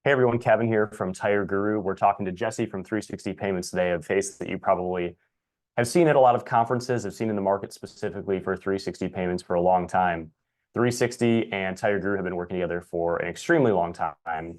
Hey everyone, Kevin here from TireGuru. We're talking to Jesse from 360 Payments today, a face that you probably have seen at a lot of conferences, have seen in the market specifically for 360 Payments for a long time. 360 and TireGuru have been working together for an extremely long time,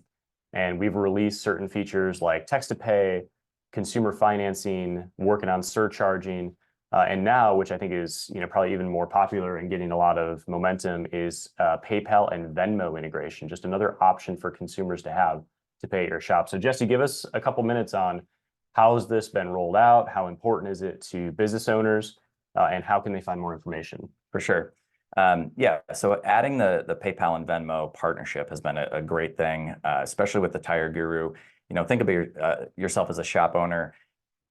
and we've released certain features like text to pay, consumer financing, working on surcharging, and now, which I think is probably even more popular and getting a lot of momentum, is PayPal and Venmo integration. Just another option for consumers to have to pay at your shop. So Jesse, give us a couple minutes on how has this been rolled out? How important is it to business owners? And how can they find more information? For sure. Yeah, so adding the PayPal and Venmo partnership has been a great thing, especially with the TireGuru. Think of yourself as a shop owner.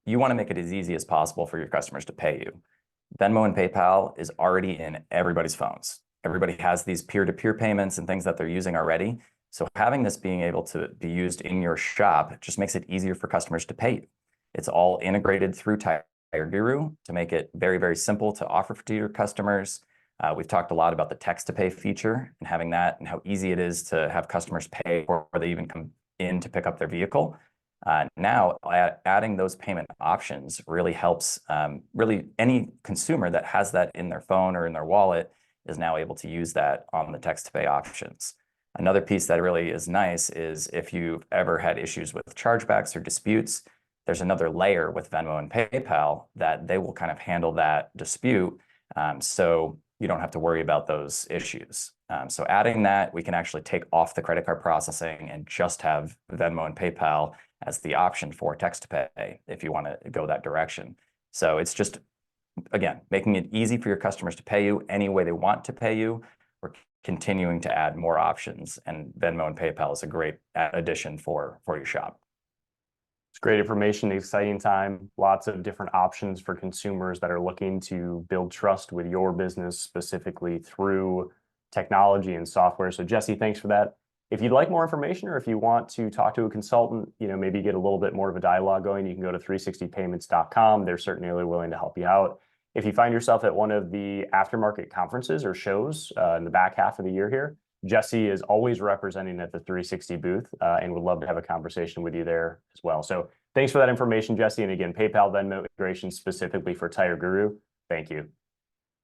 You want to make it as easy as possible for your customers to pay you. Venmo and PayPal is already in everybody's phones. Everybody has these peer-to-peer payments and things that they're using already. So having this being able to be used in your shop just makes it easier for customers to pay you. It's all integrated through TireGuru to make it very, very simple to offer to your customers. We've talked a lot about the text to pay feature and having that and how easy it is to have customers pay before they even come in to pick up their vehicle. Now, adding those payment options really helps. Really, any consumer that has that in their phone or in their wallet is now able to use that on the text to pay options. Another piece that really is nice is if you've ever had issues with chargebacks or disputes, there's another layer with Venmo and PayPal that they will kind of handle that dispute, so you don't have to worry about those issues. So adding that, we can actually take off the credit card processing and just have Venmo and PayPal as the option for text to pay if you want to go that direction. So it's just, again, making it easy for your customers to pay you any way they want to pay you. We're continuing to add more options, and Venmo and PayPal is a great addition for your shop. It's great information, exciting time, lots of different options for consumers that are looking to build trust with your business specifically through technology and software. So Jesse, thanks for that. If you'd like more information or if you want to talk to a consultant, maybe get a little bit more of a dialogue going, you can go to 360payments.com. They're certainly willing to help you out. If you find yourself at one of the aftermarket conferences or shows in the back half of the year here, Jesse is always representing at the 360 booth and would love to have a conversation with you there as well. So thanks for that information, Jesse. And again, PayPal, Venmo integration specifically for TireGuru. Thank you.